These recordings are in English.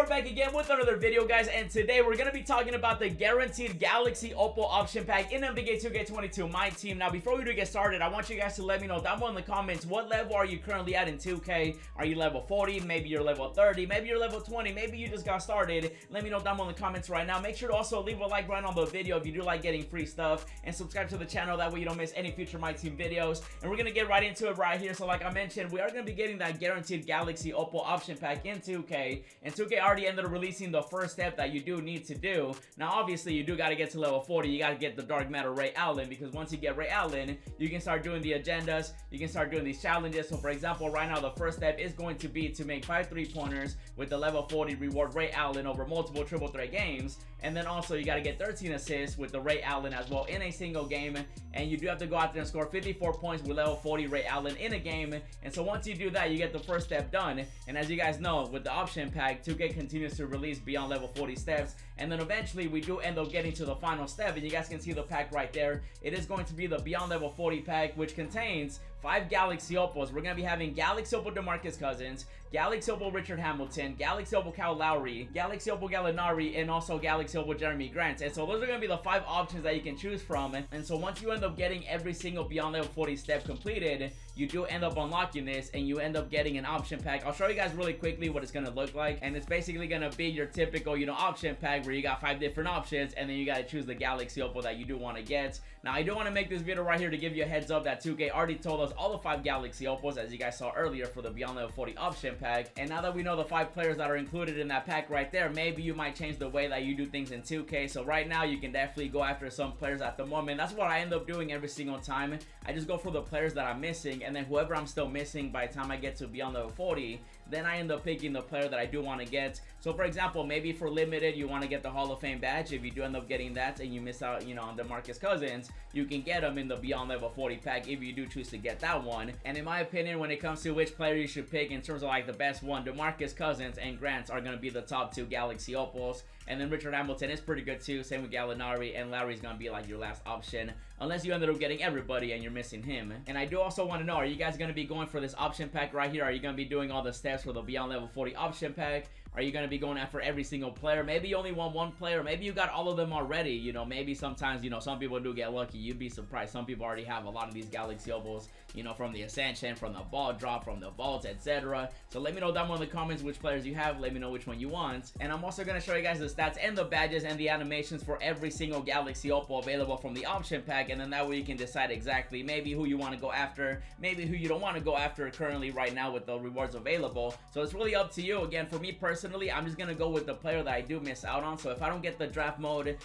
are back again with another video, guys, and today we're going to be talking about the guaranteed Galaxy Opal option pack in NBA 2K22 Myteam. Now, before we do get started, I want you guys to let me know down below in the comments, what level are you currently at in 2K? Are you level 40? Maybe you're level 30? Maybe you're level 20? Maybe you just got started? Let me know down below in the comments right now. Make sure to also leave a like right on the video if you do like getting free stuff, and subscribe to the channel. That way you don't miss any future Myteam videos. And we're going to get right into it right here. So like I mentioned, we are going to be getting that guaranteed Galaxy Opal option pack in 2K, and 2K already ended up releasing the first step that you do need to do. Now obviously you do got to get to level 40. You got to get the dark matter Ray Allen, because once you get Ray Allen, you can start doing the agendas, you can start doing these challenges. So for example, right now the first step is going to be to make 5 3-pointers with the level 40 reward Ray Allen over multiple triple threat games. And then also you got to get 13 assists with the Ray Allen as well in a single game, and you do have to go out there and score 54 points with level 40 Ray Allen in a game. And so once you do that, you get the first step done. And as you guys know, with the option pack, 2K continues to release beyond level 40 steps, and then eventually we do end up getting to the final step, and you guys can see the pack right there. It is going to be the beyond level 40 pack, which contains 5 Galaxy Opals. We're going to be having Galaxy Opal DeMarcus Cousins, Galaxy Opal Richard Hamilton, Galaxy Opal Kyle Lowry, Galaxy Opal Gallinari, and also Galaxy Opal Jerami Grant. And so those are going to be the 5 options that you can choose from. And so once you end up getting every single beyond level 40 step completed, you do end up unlocking this, and you end up getting an option pack. I'll show you guys really quickly what it's going to look like, and it's basically going to be your typical, option pack where you got 5 different options, and then you got to choose the Galaxy Opal that you do want to get. Now, I do want to make this video right here to give you a heads up that 2K already told us all the 5 Galaxy Opals, as you guys saw earlier, for the beyond level 40 option pack. And now that we know the 5 players that are included in that pack right there, maybe you might change the way that you do things in 2K. So right now, you can definitely go after some players at the moment. That's what I end up doing every single time. I just go for the players that I'm missing, and then whoever I'm still missing by the time I get to beyond level 40, then I end up picking the player that I do want to get. So for example, maybe for limited, you want to get the Hall of Fame badge. If you do end up getting that and you miss out, on DeMarcus Cousins, you can get them in the beyond level 40 pack if you do choose to get that one. And in my opinion, when it comes to which player you should pick in terms of like the best one, DeMarcus Cousins and Grant are going to be the top 2 Galaxy Opals. And then Richard Hamilton is pretty good too, same with Gallinari, and Lowry's going to be like your last option, unless you ended up getting everybody and you're missing him. And I do also want to know, are you guys going to be going for this option pack right here? Are you going to be doing all the steps for the beyond level 40 option pack? Are you going to be going after every single player? Maybe you only want one player. Maybe you got all of them already. Maybe sometimes, some people do get lucky. You'd be surprised. Some people already have a lot of these Galaxy Opals, from the Ascension, from the ball drop, from the vaults, etc. So let me know down below in the comments which players you have. Let me know which one you want. And I'm also going to show you guys the stats and the badges and the animations for every single Galaxy Opal available from the option pack. And then that way you can decide exactly maybe who you want to go after, maybe who you don't want to go after currently right now with the rewards available. So it's really up to you. Again, for me personally, I'm just gonna go with the player that I do miss out on. So if I don't get the draft mode,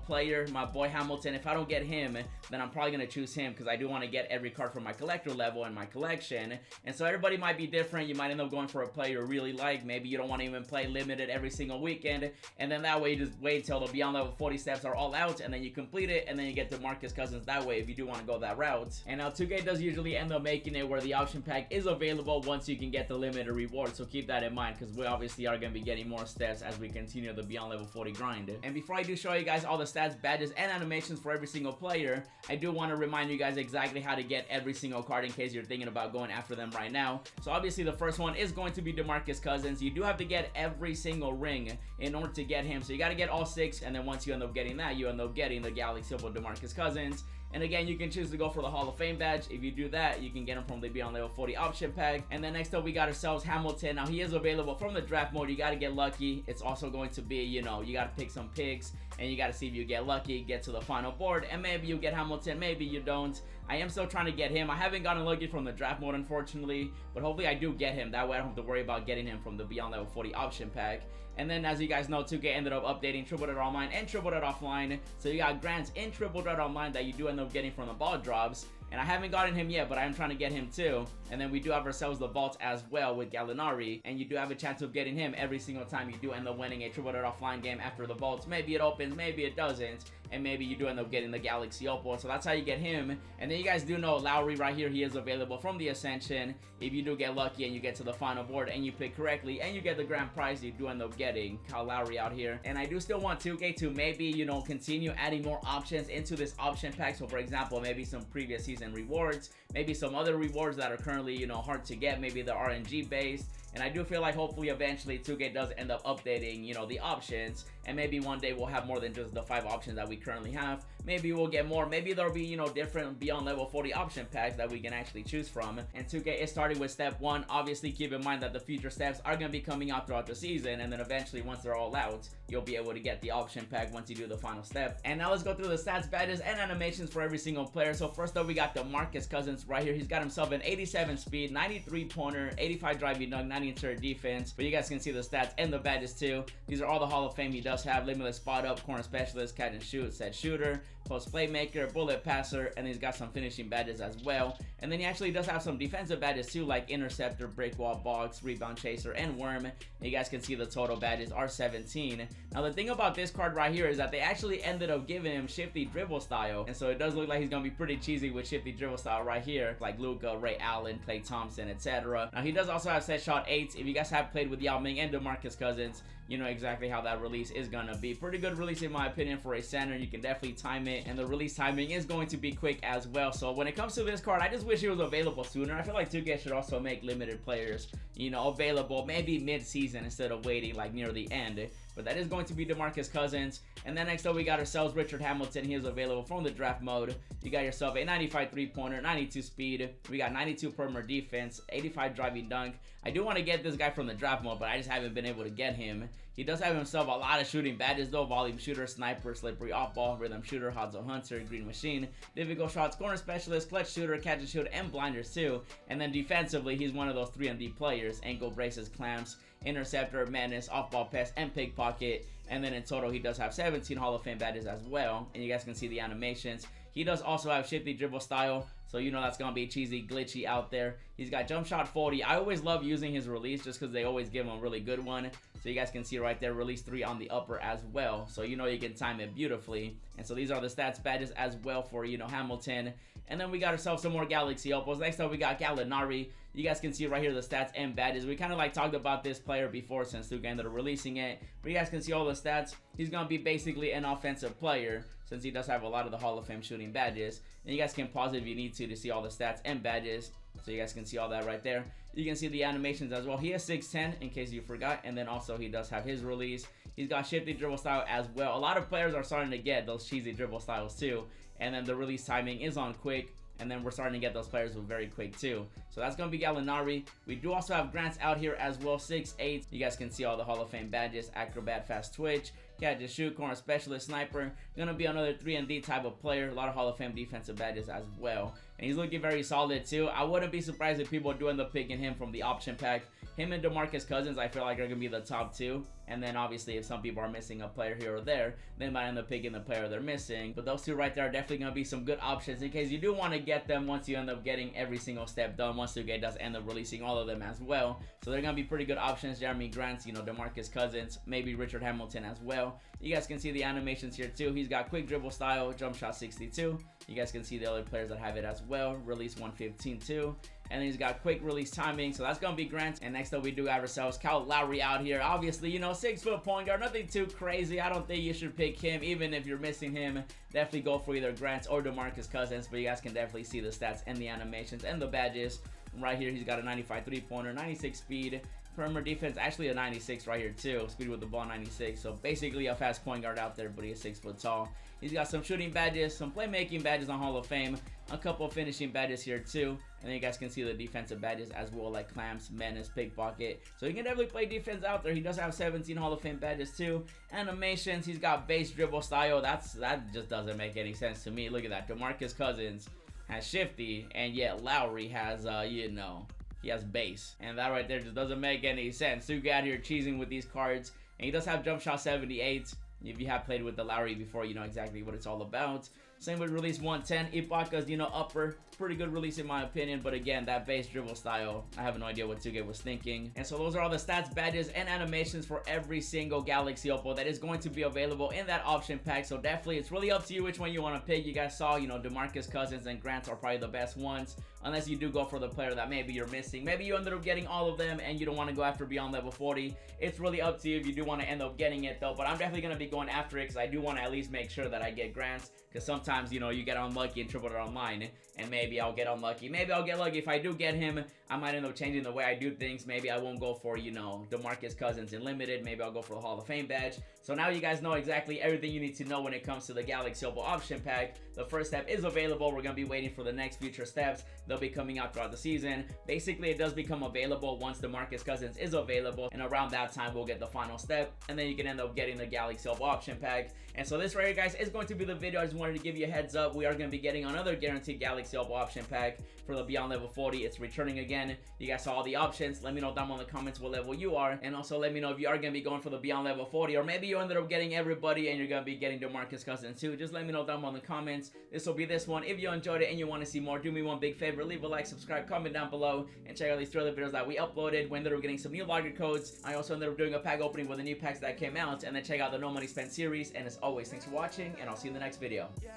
player, my boy Hamilton, if I don't get him, then I'm probably gonna choose him, because I do want to get every card from my collector level in my collection. And so everybody might be different. You might end up going for a player you really like. Maybe you don't want to even play limited every single weekend, and then that way you just wait till the beyond level 40 steps are all out, and then you complete it, and then you get DeMarcus Cousins that way if you do want to go that route. And now 2K does usually end up making it where the option pack is available once you can get the limited reward, so keep that in mind, because we obviously are going to be getting more steps as we continue the beyond level 40 grind. And before I do show you guys all the stats, badges, and animations for every single player, I do want to remind you guys exactly how to get every single card in case you're thinking about going after them right now. So obviously the first one is going to be DeMarcus Cousins. You do have to get every single ring in order to get him, so you got to get all 6, and then once you end up getting that, you end up getting the Galaxy Opal DeMarcus Cousins. And again, you can choose to go for the Hall of Fame badge. If you do that, you can get him from the beyond level 40 option pack. And then next up, we got ourselves Hamilton. Now, he is available from the draft mode. You got to get lucky. It's also going to be, you got to pick some picks, and you got to see if you get lucky, get to the final board, and maybe you get Hamilton, maybe you don't. I am still trying to get him. I haven't gotten lucky from the draft mode, unfortunately, but hopefully I do get him. That way I don't have to worry about getting him from the beyond level 40 option pack. And then, as you guys know, 2K ended up updating Triple Threat Online and Triple Threat Offline. So you got grants in Triple Threat Online that you do end up getting from the ball drops. And I haven't gotten him yet, but I am trying to get him too. And then we do have ourselves the vaults as well with Gallinari, and you do have a chance of getting him every single time you do end up winning a Triple Threat Offline game after the vaults. Maybe it opens, maybe it doesn't, and maybe you do end up getting the Galaxy Opal. So that's how you get him. And then you guys do know Lowry right here, he is available from the Ascension. If you do get lucky and you get to the final board and you pick correctly and you get the grand prize, you do end up getting Kyle Lowry out here. And I do still want 2K to maybe, continue adding more options into this option pack. So for example, maybe some previous season rewards, maybe some other rewards that are currently, hard to get. Maybe the RNG based. And I do feel like hopefully eventually 2K does end up updating, you know, the options, and maybe one day we'll have more than just the 5 options that we currently have. Maybe we'll get more. Maybe there'll be, you know, different beyond level 40 option packs that we can actually choose from. And 2K is starting with step 1. Obviously, keep in mind that the future steps are going to be coming out throughout the season, and then eventually once they're all out, you'll be able to get the option pack once you do the final step. And now let's go through the stats, badges, and animations for every single player. So first up, we got DeMarcus Cousins right here. He's got himself an 87 speed, 93 pointer, 85 driving dunk, 90 interior defense. But you guys can see the stats and the badges too. These are all the Hall of Fame he does have. Limitless spot up, corner specialist, catch and shoot, set shooter, post playmaker, bullet passer, and he's got some finishing badges as well. And then he actually does have some defensive badges too, like interceptor, break wall, box, rebound chaser, and worm. And you guys can see the total badges are 17. Now the thing about this card right here is that they actually ended up giving him shifty dribble style, and so it does look like he's gonna be pretty cheesy with shifty dribble style right here, like Luka, Ray Allen, Klay Thompson, etc. Now he does also have set shot 8s. If you guys have played with Yao Ming and DeMarcus Cousins, you know exactly how that release is gonna be. Pretty good release in my opinion for a center. You can definitely time it, and the release timing is going to be quick as well. So when it comes to this card, I just wish it was available sooner. I feel like 2K should also make limited players, you know, available maybe mid-season instead of waiting like near the end. But that is going to be DeMarcus Cousins. And then next up, we got ourselves Richard Hamilton. He is available from the draft mode. You got yourself a 95 3-pointer, 92 speed. We got 92 perimeter defense, 85 driving dunk. I do want to get this guy from the draft mode, but I just haven't been able to get him. He does have himself a lot of shooting badges though. Volume shooter, sniper, slippery off ball, rhythm shooter, Hanzo hunter, green machine, difficult shots, corner specialist, clutch shooter, catch and shoot, and blinders too. And then defensively, he's one of those 3-and-D players. Ankle braces, clamps, interceptor, menace, off ball pass, and pickpocket. And then in total, he does have 17 Hall of Fame badges as well. And you guys can see the animations. He does also have shifty dribble style, so you know that's going to be cheesy, glitchy out there. He's got jump shot 40. I always love using his release just because they always give him a really good one. So you guys can see right there, release 3 on the upper as well. So you know you can time it beautifully. And so these are the stats badges as well for, you know, Hamilton. And then we got ourselves some more Galaxy Opals. Next up, we got Gallinari. You guys can see right here the stats and badges. We kind of like talked about this player before since 2K ended up releasing it. But you guys can see all the stats. He's going to be basically an offensive player since he does have a lot of the Hall of Fame shooting badges. And you guys can pause it if you need to see all the stats and badges. So you guys can see all that right there. You can see the animations as well. He has 6'10" in case you forgot. And then also he does have his release. He's got shifty dribble style as well. A lot of players are starting to get those cheesy dribble styles too. And then the release timing is on quick. And then we're starting to get those players with very quick too. So that's going to be Gallinari. We do also have Grants out here as well, 6'8". You guys can see all the Hall of Fame badges. Acrobat, fast twitch, catch and shoot, corner specialist, sniper. Going to be another 3-and-D type of player. A lot of Hall of Fame defensive badges as well. And he's looking very solid too. I wouldn't be surprised if people do end up picking him from the option pack. Him and DeMarcus Cousins, I feel like are going to be the top 2. And then obviously if some people are missing a player here or there, they might end up picking the player they're missing. But those 2 right there are definitely going to be some good options in case you do want to get them once you end up getting every single step done. Once 2K does end up releasing all of them as well. So they're going to be pretty good options. Jerami Grant, you know, DeMarcus Cousins, maybe Richard Hamilton as well. You guys can see the animations here too. He's got quick dribble style, jump shot 62. You guys can see the other players that have it as well. Release 115 too. And then he's got quick release timing, so that's going to be Grant. And next up, we do have ourselves Kyle Lowry out here. Obviously, you know, 6-foot point guard, nothing too crazy. I don't think you should pick him, even if you're missing him. Definitely go for either Grant or DeMarcus Cousins, but you guys can definitely see the stats and the animations and the badges. Right here, he's got a 95 3-pointer, 96 speed. Perimeter defense, actually a 96 right here too. Speed with the ball, 96. So basically a fast point guard out there, but he is 6 foot tall. He's got some shooting badges, some playmaking badges on Hall of Fame, a couple of finishing badges here too. And then you guys can see the defensive badges as well, like clamps, menace, pickpocket. So he can definitely play defense out there. He does have 17 Hall of Fame badges too. Animations, he's got base dribble style. That just doesn't make any sense to me. Look at that. DeMarcus Cousins has shifty, and yet Lowry has, you know, he has base. And that right there just doesn't make any sense. 2K out here cheesing with these cards. And he does have jump shot 78. If you have played with the Lowry before, you know exactly what it's all about. Same with release 110. Ibaka's, you know, upper. Pretty good release in my opinion. But again, that base dribble style, I have no idea what 2K was thinking. And so those are all the stats, badges, and animations for every single Galaxy Opal that is going to be available in that option pack. So definitely, it's really up to you which one you want to pick. You guys saw, you know, DeMarcus Cousins and Grant are probably the best ones. Unless you do go for the player that maybe you're missing. Maybe you ended up getting all of them and you don't want to go after beyond level 40. It's really up to you if you do want to end up getting it though. But I'm definitely going to be going after it because I do want to at least make sure that I get Grants. Because sometimes sometimes, you know, you get unlucky in triple online, and maybe I'll get unlucky. Maybe I'll get lucky. If I do get him, I might end up changing the way I do things. Maybe I won't go for, you know, DeMarcus Cousins in limited. Maybe I'll go for the Hall of Fame badge. So now you guys know exactly everything you need to know when it comes to the Galaxy Opal option pack. The first step is available. We're going to be waiting for the next future steps. They'll be coming out throughout the season. Basically, it does become available once DeMarcus Cousins is available, and around that time, we'll get the final step, and then you can end up getting the Galaxy Opal option pack. And so this right here, guys, is going to be the video. I just wanted to give you a heads up. We are going to be getting another guaranteed Galaxy Opal option pack for the Beyond Level 40. It's returning again. You guys saw all the options. Let me know down in the comments what level you are, and also let me know if you are going to be going for the Beyond Level 40, or maybe you ended up getting everybody and you're going to be getting DeMarcus Cousins too. Just let me know down in the comments. This will be this one. If you enjoyed it and you want to see more, do me one big favor. Leave a like, subscribe, comment down below, and check out these 3 other videos that we uploaded. We ended up getting some new logger codes. I also ended up doing a pack opening with the new packs that came out, and then check out the No Money Spent series. And as always, thanks for watching, and I'll see you in the next video. Yeah,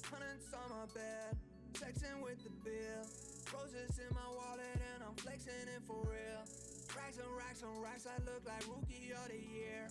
hundreds on my bed, texting with the bill, roses in my wallet, and I'm flexing it for real. Racks and racks and racks, I look like rookie of the year.